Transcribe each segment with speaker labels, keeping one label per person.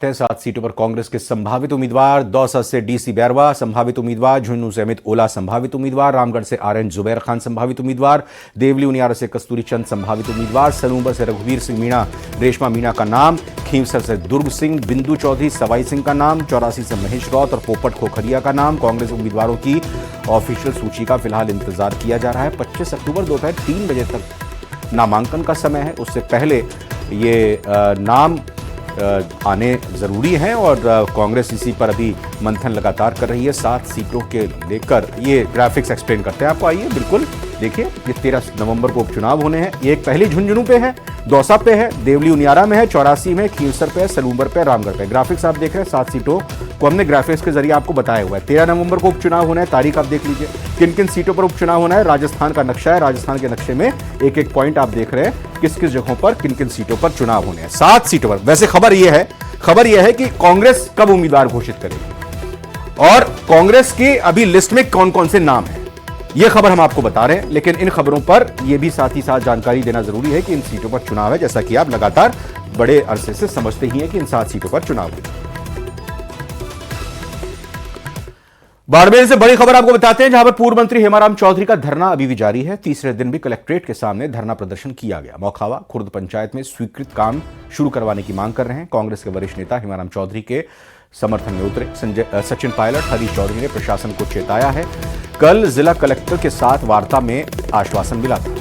Speaker 1: 7 सीटों पर कांग्रेस के संभावित उम्मीदवार दौसा से डीसी बैरवा संभावित उम्मीदवार, झुंझुनू से अमित ओला संभावित उम्मीदवार, रामगढ़ से आरएन जुबैर खान संभावित उम्मीदवार, देवली उनियारा से कस्तूरी चंद संभावित उम्मीदवार, सलूंबर से रघुवीर सिंह मीणा रेशमा मीणा का नाम, खींवसर से दुर्ग सिंह, बिंदु चौधरी सवाई सिंह का नाम, 84 से महेश रौत और पोपट खोखरिया का नाम। कांग्रेस उम्मीदवारों की ऑफिशियल सूची का फिलहाल इंतजार किया जा रहा है। 25 अक्टूबर दोपहर 3 बजे तक नामांकन का समय है। उससे पहले ये नाम आने जरूरी हैं और कांग्रेस इसी पर अभी मंथन लगातार कर रही है। 7 सीटों के लेकर ये ग्राफिक्स एक्सप्लेन करते हैं आपको। आइए बिल्कुल देखिए, ये 13 नवंबर को उपचुनाव होने हैं। ये एक पहली झुंझुनू पे है, दौसा पे है, देवली उनियारा में है, 84 में, खींवसर पे है, सलूंबर पे, रामगढ़ पे। ग्राफिक्स आप देख रहे हैं, 7 सीटों को हमने ग्राफिक्स के जरिए आपको बताया हुआ है। 13 नवंबर को उपचुनाव होना है। तारीख आप देख लीजिए, किन किन सीटों पर उपचुनाव होना है। राजस्थान का नक्शा है, राजस्थान के नक्शे में एक एक पॉइंट आप देख रहे हैं, किस किस जगहों पर किन किन सीटों पर चुनाव होने हैं। 7 सीटों पर। वैसे खबर यह है कि कांग्रेस कब उम्मीदवार घोषित करेगी और कांग्रेस की अभी लिस्ट में कौन कौन से नाम है, यह खबर हम आपको बता रहे हैं। लेकिन इन खबरों पर यह भी साथ ही साथ जानकारी देना जरूरी है कि इन सीटों पर चुनाव है, जैसा कि आप लगातार बड़े अरसे से समझते ही हैं कि इन 7 सीटों पर चुनाव है। बाड़मेर से बड़ी खबर आपको बताते हैं, जहां पर पूर्व मंत्री हेमाराम चौधरी का धरना अभी भी जारी है। तीसरे दिन भी कलेक्ट्रेट के सामने धरना प्रदर्शन किया गया। मौखावा खुर्द पंचायत में स्वीकृत काम शुरू करवाने की मांग कर रहे हैं। कांग्रेस के वरिष्ठ नेता हेमाराम चौधरी के समर्थन में उतरे सचिन पायलट, हरीश चौधरी ने प्रशासन को चेताया है। कल जिला कलेक्टर के साथ वार्ता में आश्वासन मिला था।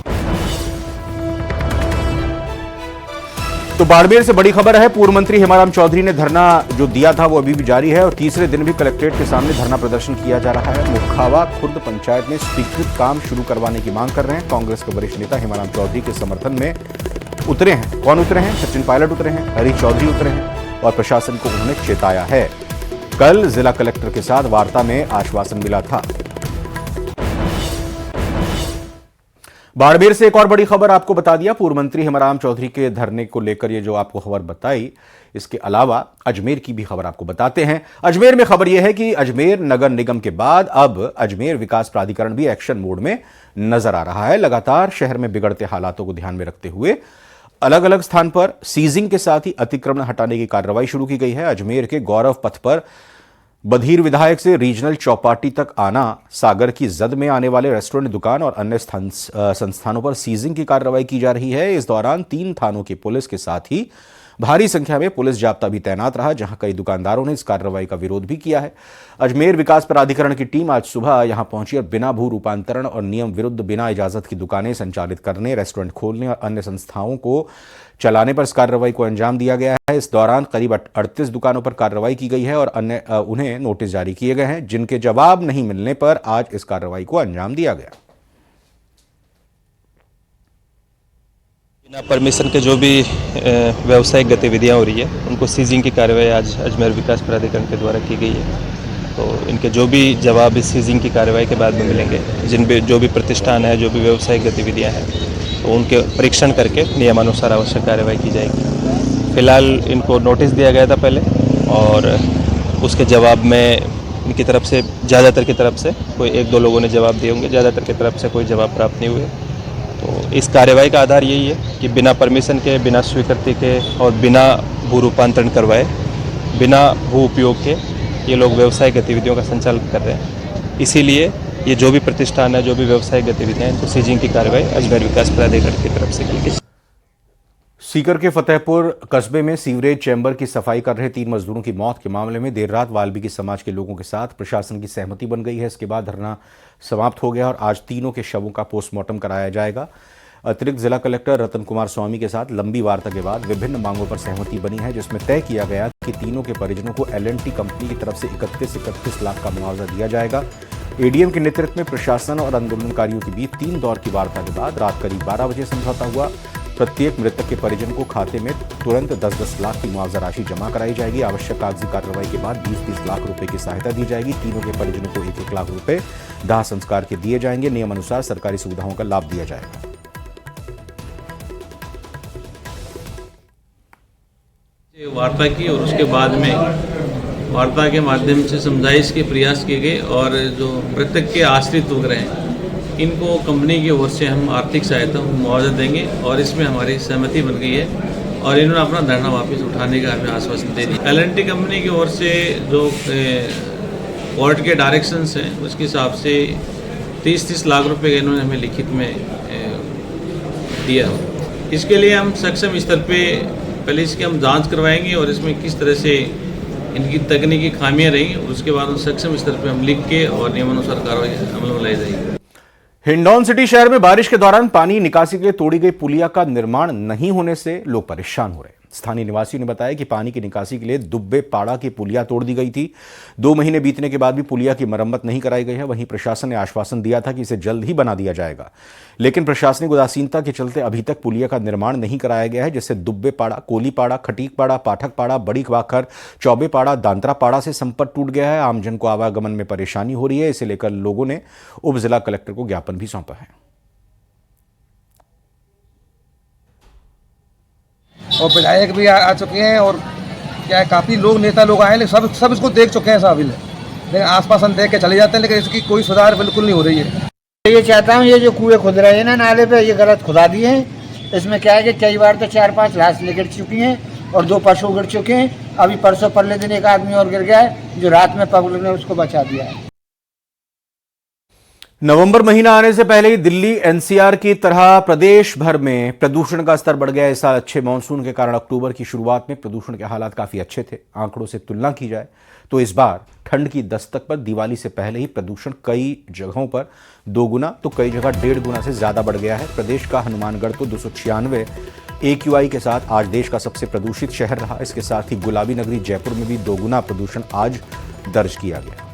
Speaker 1: तो बाड़मेर से बड़ी खबर है, पूर्व मंत्री हेमाराम चौधरी ने धरना जो दिया था वो अभी भी जारी है और तीसरे दिन भी कलेक्ट्रेट के सामने धरना प्रदर्शन किया जा रहा है। मुखावा खुर्द पंचायत में स्वीकृत काम शुरू करवाने की मांग कर रहे हैं। कांग्रेस के वरिष्ठ नेता हेमाराम चौधरी के समर्थन में उतरे हैं। कौन उतरे हैं? सचिन पायलट उतरे हैं, हरीश चौधरी उतरे हैं और प्रशासन को उन्होंने चेताया है। कल जिला कलेक्टर के साथ वार्ता में आश्वासन मिला था। बाड़मेर से एक और बड़ी खबर आपको बता दिया, पूर्व मंत्री हेमाराम चौधरी के धरने को लेकर ये जो आपको खबर बताई, इसके अलावा अजमेर की भी खबर आपको बताते हैं। अजमेर में खबर यह है कि अजमेर नगर निगम के बाद अब अजमेर विकास प्राधिकरण भी एक्शन मोड में नजर आ रहा है। लगातार शहर में बिगड़ते हालातों को ध्यान में रखते हुए अलग अलग स्थान पर सीजिंग के साथ ही अतिक्रमण हटाने की कार्रवाई शुरू की गई है। अजमेर के गौरव पथ पर बधीर विधायक से रीजनल चौपाटी तक आना, सागर की जद में आने वाले रेस्टोरेंट, दुकान और अन्य संस्थानों पर सीजिंग की कार्रवाई की जा रही है। इस दौरान 3 थानों की पुलिस के साथ ही भारी संख्या में पुलिस जाब्ता भी तैनात रहा, जहां कई दुकानदारों ने इस कार्रवाई का विरोध भी किया है। अजमेर विकास प्राधिकरण की टीम आज सुबह यहां पहुंची और बिना भू रूपांतरण और नियम विरुद्ध बिना इजाजत की दुकानें संचालित करने, रेस्टोरेंट खोलने और अन्य संस्थाओं को चलाने पर इस कार्रवाई को अंजाम दिया गया है। इस दौरान करीब 38 दुकानों पर कार्रवाई की गई है और अन्य उन्हें नोटिस जारी किए गए हैं, जिनके जवाब नहीं मिलने पर आज इस कार्रवाई को अंजाम दिया गया।
Speaker 2: बिना परमिशन के जो भी व्यावसायिक गतिविधियां हो रही है, उनको सीजिंग की कार्रवाई आज अजमेर विकास प्राधिकरण के द्वारा की गई है। तो इनके जो भी जवाब इस सीजिंग की कार्रवाई के बाद में मिलेंगे, जिन भी जो भी प्रतिष्ठान है, जो भी व्यावसायिक गतिविधियां हैं, तो उनके परीक्षण करके नियमानुसार आवश्यक कार्रवाई की जाएगी। फिलहाल इनको नोटिस दिया गया था पहले और उसके जवाब में इनकी तरफ से, ज़्यादातर की तरफ से, कोई 1-2 लोगों ने जवाब दिए होंगे, ज़्यादातर की तरफ से कोई जवाब प्राप्त नहीं हुए। तो इस कार्रवाई का आधार यही है कि बिना परमिशन के, बिना स्वीकृति के और बिना भू रूपांतरण करवाए, बिना भू उपयोग के ये लोग व्यवसायिक गतिविधियों का संचालन कर रहे हैं। इसीलिए ये जो भी प्रतिष्ठान है, जो भी व्यवसायिक गतिविधियां हैं, इनको सीजिंग की कार्रवाई अजमेर विकास प्राधिकरण की तरफ से की गई।
Speaker 1: सीकर के फतेहपुर कस्बे में सीवरेज चैम्बर की सफाई कर रहे 3 मजदूरों की मौत के मामले में देर रात वाल्मीकि समाज के लोगों के साथ प्रशासन की सहमति बन गई है। इसके बाद धरना समाप्त हो गया और आज तीनों के शवों का पोस्टमार्टम कराया जाएगा। अतिरिक्त जिला कलेक्टर रतन कुमार स्वामी के साथ लंबी वार्ता के बाद विभिन्न मांगों पर सहमति बनी है, जिसमें तय किया गया कि तीनों के परिजनों को L&T कंपनी की तरफ से 31 लाख का मुआवजा दिया जाएगा। एडीएम के नेतृत्व में प्रशासन और आंदोलनकारियों के बीच 3 दौर की वार्ता के बाद रात करीब 12 बजे समझौता हुआ। प्रत्येक मृतक के परिजन को खाते में तुरंत 10-10 लाख की मुआवजा राशि जमा कराई जाएगी। आवश्यक कागजी कार्रवाई के बाद 20-20 लाख रुपए की सहायता दी जाएगी। तीनों के परिजनों को 1-1 लाख रुपए दाह संस्कार के दिए जाएंगे। नियमानुसार सरकारी सुविधाओं का लाभ दिया जाएगा।
Speaker 3: वार्ता की और उसके बाद में वार्ता के माध्यम से समझाइश के प्रयास किए गए और जो मृतक के आश्रित लोग रहे, इनको कंपनी की ओर से हम आर्थिक सहायता मुआवजा देंगे और इसमें हमारी सहमति बन गई है और इन्होंने अपना धरना वापस उठाने का हमें आश्वासन दे दिया। L&T कंपनी की ओर से जो कोर्ट के डायरेक्शंस हैं उसके हिसाब से 30-30 लाख रुपए का इन्होंने हमें लिखित में दिया। इसके लिए हम सक्षम स्तर पे पहले इसकी हम जांच करवाएंगे और इसमें किस तरह से इनकी तकनीकी खामियां रही, उसके बाद सक्षम स्तर पे हम लिख के और नियमानुसार कार्रवाई अमल में लाई जाएगी।
Speaker 1: हिंडौन सिटी शहर में बारिश के दौरान पानी निकासी के लिए तोड़ी गई पुलिया का निर्माण नहीं होने से लोग परेशान हो रहे हैं। स्थानीय निवासियों ने बताया कि पानी की निकासी के लिए दुब्बे पाड़ा की पुलिया तोड़ दी गई थी। 2 महीने बीतने के बाद भी पुलिया की मरम्मत नहीं कराई गई है। वहीं प्रशासन ने आश्वासन दिया था कि इसे जल्द ही बना दिया जाएगा, लेकिन प्रशासनिक उदासीनता के चलते अभी तक पुलिया का निर्माण नहीं कराया गया है, जिससे दुब्बे पाड़ा, कोली पाड़ा, खटीक पाड़ा, पाठक पाड़ा, बड़ी खवाखर, चौबे पाड़ा, दांतरा पाड़ा से संपर्क टूट गया है। आमजन को आवागमन में परेशानी हो रही है। इसे लेकर लोगों ने उप जिला कलेक्टर को ज्ञापन भी सौंपा है।
Speaker 4: और विधायक भी आ चुके हैं और क्या है, काफ़ी लोग, नेता लोग आए, लेकिन सब इसको देख चुके हैं साबिल, लेकिन आश्वासन देख के चले जाते हैं, लेकिन इसकी कोई सुधार बिल्कुल नहीं हो रही है।
Speaker 5: ये चाहता हूँ, ये जो कुएं खुद रहे हैं ना नाले पे, ये गलत खुदा दिए हैं। इसमें क्या है कि कई बार तो 4-5 लाश गिर चुकी हैं और 2 पशु गिर चुके हैं। अभी परसों परले दिन एक आदमी और गिर गया है, जो रात में पब्लिक ने उसको बचा दिया है।
Speaker 1: नवंबर महीना आने से पहले ही दिल्ली एनसीआर की तरह प्रदेश भर में प्रदूषण का स्तर बढ़ गया। इस साल अच्छे मानसून के कारण अक्टूबर की शुरुआत में प्रदूषण के हालात काफी अच्छे थे। आंकड़ों से तुलना की जाए तो इस बार ठंड की दस्तक पर दिवाली से पहले ही प्रदूषण कई जगहों पर 2 गुना तो कई जगह 1.5 गुना से ज्यादा बढ़ गया है। प्रदेश का हनुमानगढ़ तो 296 AQI के साथ आज देश का सबसे प्रदूषित शहर रहा। इसके साथ ही गुलाबी नगरी जयपुर में भी 2 गुना प्रदूषण आज दर्ज किया गया।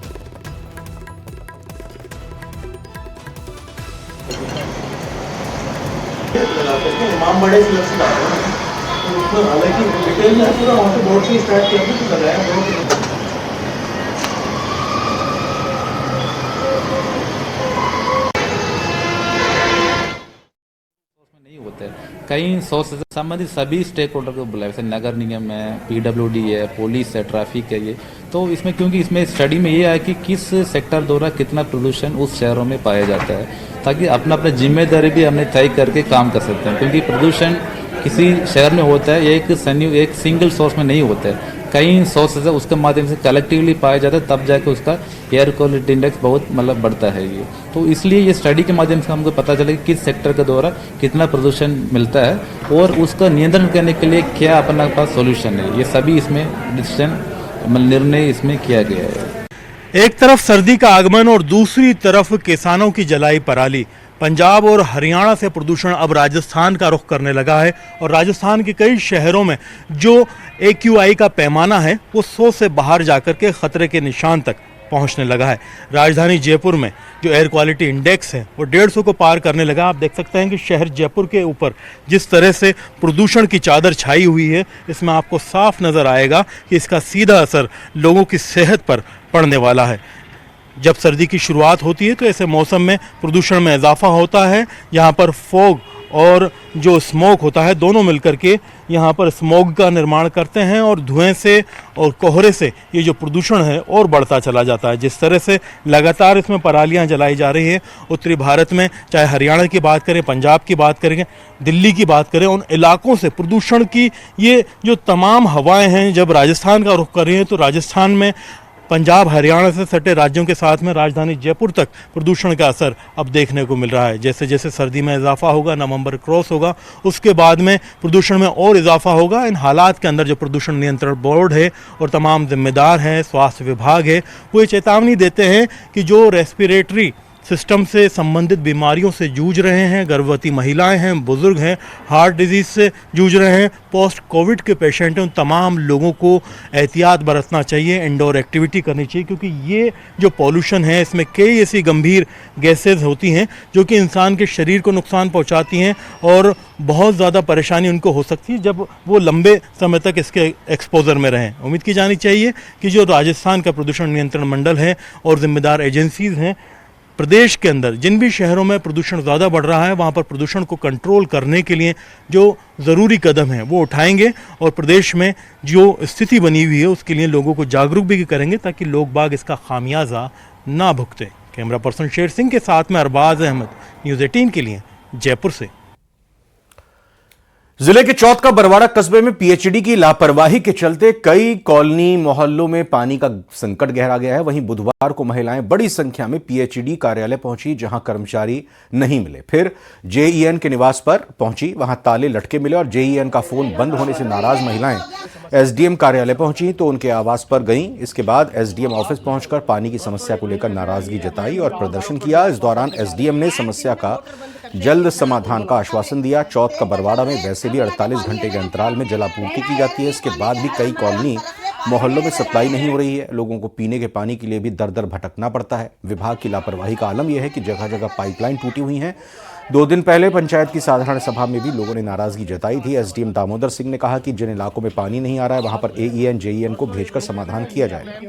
Speaker 6: इमामबाड़े से लक्ष्य लाते हैं तो उसमें हालांकि डिटेल में पूरा वहाँ से बोर्ड से स्टार्ट किया तो लगाया बोर्ड
Speaker 7: नहीं होते। कई 100 से संबंधित सभी स्टेक होल्डर को बुलाया, जैसे नगर निगम है, PWD है, पुलिस है, ट्रैफिक है। ये तो इसमें क्योंकि इसमें स्टडी में ये है कि किस सेक्टर द्वारा कितना प्रदूषण उस शहरों में पाया जाता है, ताकि अपना अपना जिम्मेदारी भी हमने तय करके काम कर सकते हैं। क्योंकि प्रदूषण किसी शहर में होता है, एक सिंगल सोर्स में नहीं होता है, कई सोर्सेज है, उसके माध्यम से कलेक्टिवली पाया जाता है, तब जाके उसका एयर क्वालिटी इंडेक्स बहुत बढ़ता है। ये तो इसलिए ये स्टडी के माध्यम से हमको पता चले कि किस सेक्टर के द्वारा कितना प्रदूषण मिलता है और उसका नियंत्रण करने के लिए क्या अपना पास सॉल्यूशन है। ये सभी इसमें डिसीजन निर्णय इसमें किया गया है।
Speaker 8: एक तरफ सर्दी का आगमन और दूसरी तरफ किसानों की जलाई पराली। पंजाब और हरियाणा से प्रदूषण अब राजस्थान का रुख करने लगा है और राजस्थान के कई शहरों में जो AQI का पैमाना है वो 100 से बाहर जाकर के खतरे के निशान तक पहुंचने लगा है। राजधानी जयपुर में जो एयर क्वालिटी इंडेक्स है वो 150 को पार करने लगा। आप देख सकते हैं कि शहर जयपुर के ऊपर जिस तरह से प्रदूषण की चादर छाई हुई है, इसमें आपको साफ नज़र आएगा कि इसका सीधा असर लोगों की सेहत पर पड़ने वाला है। जब सर्दी की शुरुआत होती है तो ऐसे मौसम में प्रदूषण में इजाफा होता है। यहाँ पर फॉग और जो स्मोक होता है दोनों मिलकर के यहाँ पर स्मोग का निर्माण करते हैं और धुएं से और कोहरे से ये जो प्रदूषण है और बढ़ता चला जाता है। जिस तरह से लगातार इसमें परालियाँ जलाई जा रही हैं उत्तरी भारत में, चाहे हरियाणा की बात करें, पंजाब की बात करें, दिल्ली की बात करें, उन इलाकों से प्रदूषण की ये जो तमाम हवाएँ हैं जब राजस्थान का रुख कर रही हैं तो राजस्थान में पंजाब हरियाणा से सटे राज्यों के साथ में राजधानी जयपुर तक प्रदूषण का असर अब देखने को मिल रहा है। जैसे जैसे सर्दी में इजाफा होगा, नवंबर क्रॉस होगा, उसके बाद में प्रदूषण में और इजाफा होगा। इन हालात के अंदर जो प्रदूषण नियंत्रण बोर्ड है और तमाम जिम्मेदार हैं, स्वास्थ्य विभाग है, वो ये चेतावनी देते हैं कि जो रेस्पिरेटरी सिस्टम से संबंधित बीमारियों से जूझ रहे हैं, गर्भवती महिलाएं हैं, बुजुर्ग हैं, हार्ट डिजीज़ से जूझ रहे हैं, पोस्ट कोविड के पेशेंट हैं, उन तमाम लोगों को एहतियात बरतना चाहिए, इंडोर एक्टिविटी करनी चाहिए। क्योंकि ये जो पॉल्यूशन है इसमें कई ऐसी गंभीर गैसेज होती हैं जो कि इंसान के शरीर को नुकसान पहुंचाती हैं और बहुत ज़्यादा परेशानी उनको हो सकती है जब वो लंबे समय तक इसके एक्सपोजर में रहें। उम्मीद की जानी चाहिए कि जो राजस्थान का प्रदूषण नियंत्रण मंडल है और जिम्मेदार एजेंसीज़ हैं, प्रदेश के अंदर जिन भी शहरों में प्रदूषण ज़्यादा बढ़ रहा है वहाँ पर प्रदूषण को कंट्रोल करने के लिए जो ज़रूरी कदम हैं वो उठाएंगे और प्रदेश में जो स्थिति बनी हुई है उसके लिए लोगों को जागरूक भी करेंगे ताकि लोग बाग इसका खामियाजा ना भुगतें। कैमरा पर्सन शेर सिंह के साथ में अरबाज अहमद, न्यूज़ 18 के लिए जयपुर से।
Speaker 1: जिले के चौथ का बरवाड़ा कस्बे में पीएचईडी की लापरवाही के चलते कई कॉलोनी मोहल्लों में पानी का संकट गहरा गया है। वहीं बुधवार को महिलाएं बड़ी संख्या में पीएचईडी कार्यालय पहुंची, जहां कर्मचारी नहीं मिले। फिर जेईएन के निवास पर पहुंची, वहां ताले लटके मिले और जेईएन का फोन बंद होने से नाराज महिलाएं एसडीएम कार्यालय पहुंची तो उनके आवास पर गईं। इसके बाद एसडीएम ऑफिस पहुंचकर पानी की समस्या को लेकर नाराजगी जताई और प्रदर्शन किया। इस दौरान एसडीएम ने समस्या का जल्द समाधान का आश्वासन दिया। चौथ का बरवाड़ा में वैसे भी 48 घंटे के अंतराल में जलापूर्ति की जाती है। इसके बाद भी कई कॉलोनी मोहल्लों में सप्लाई नहीं हो रही है। लोगों को पीने के पानी के लिए भी दर दर भटकना पड़ता है। विभाग की लापरवाही का आलम यह है कि जगह जगह पाइपलाइन टूटी हुई हैं। 2 दिन पहले पंचायत की साधारण सभा में भी लोगों ने नाराजगी जताई थी। एसडीएम दामोदर सिंह ने कहा कि जिन इलाकों में पानी नहीं आ रहा है वहां पर एईएन जेईएन को भेजकर समाधान किया जाए।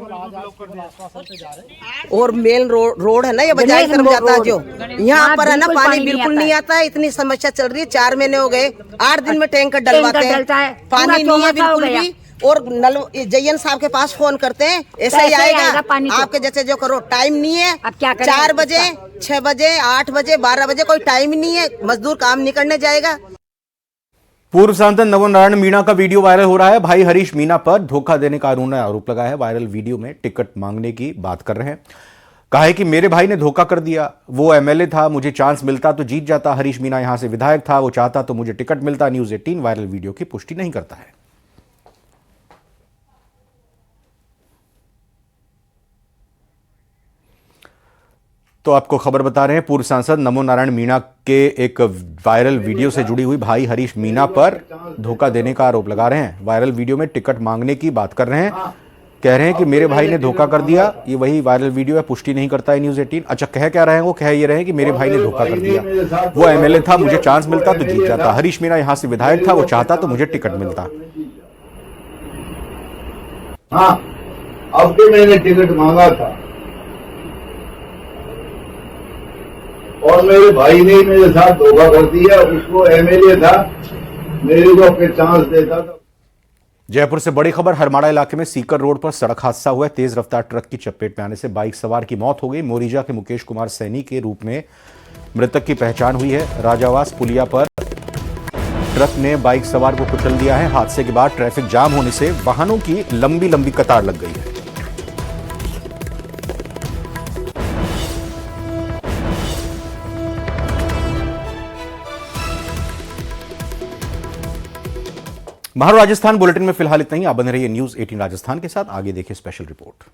Speaker 9: और मेन रोड है ना, ये बाजार तरफ जाता है, जो यहाँ पर है ना पानी बिल्कुल नहीं आता है। इतनी समस्या चल रही है, 4 महीने हो गए, 8 दिन में टैंकर डलवाते हैं, पानी नहीं है बिल्कुल भी। और नल जयन साहब के पास फोन करते हैं, ऐसा ही आएगा आपके जैसे जो करो, टाइम नहीं है। 4 बजे, 6 बजे, 8 बजे, 12 बजे कोई टाइम ही नहीं है, मजदूर काम नहीं करने जाएगा।
Speaker 1: पूर्व सांसद नवोनारायण मीणा का वीडियो वायरल हो रहा है। भाई हरीश मीणा पर धोखा देने का उन्होंने आरोप लगाया है। वायरल वीडियो में टिकट मांगने की बात कर रहे हैं। कहा है कि मेरे भाई ने धोखा कर दिया, वो एमएलए था, मुझे चांस मिलता तो जीत जाता। हरीश मीणा यहां से विधायक था, वो चाहता तो मुझे टिकट मिलता। न्यूज़ 18 वायरल वीडियो की पुष्टि नहीं करता है। तो आपको खबर बता रहे हैं, पूर्व सांसद नवोनारायण मीणा के एक वायरल वीडियो से जुड़ी हुई भाई हरीश मीणा पर धोखा देने का आरोप लगा रहे हैं। वायरल वीडियो में टिकट मांगने की बात कर रहे हैं। कह रहे हैं कि मेरे भाई ने धोखा कर दिया। ये वही वायरल वीडियो है, पुष्टि नहीं करता है न्यूज़ 18। अच्छा, कह क्या रहे हैं वो? कह ये रहे हैं कि मेरे भाई ने धोखा कर दिया, वो एमएलए था, मुझे चांस मिलता तो जीत जाता। हरीश मीणा यहां से विधायक था, वो चाहता तो मुझे टिकट मिलता।
Speaker 10: हाँ, अब भी मैंने टिकट मांगा था और मेरे भाई ने मेरे साथ धोखा कर दिया। उसको एमएलए था, मेरे को फिर चांस देता था।
Speaker 1: जयपुर से बड़ी खबर, हरमाड़ा इलाके में सीकर रोड पर सड़क हादसा हुआ है। तेज रफ्तार ट्रक की चपेट में आने से बाइक सवार की मौत हो गई। मोरीजा के मुकेश कुमार सैनी के रूप में मृतक की पहचान हुई है। राजावास पुलिया पर ट्रक ने बाइक सवार को कुचल दिया है। हादसे के बाद ट्रैफिक जाम होने से वाहनों की लंबी लंबी कतार लग गई है। महाराष्ट्र राजस्थान बुलेटिन में फिलहाल इतना ही। आप बने रहिए न्यूज़ 18 राजस्थान के साथ। आगे देखिए स्पेशल रिपोर्ट।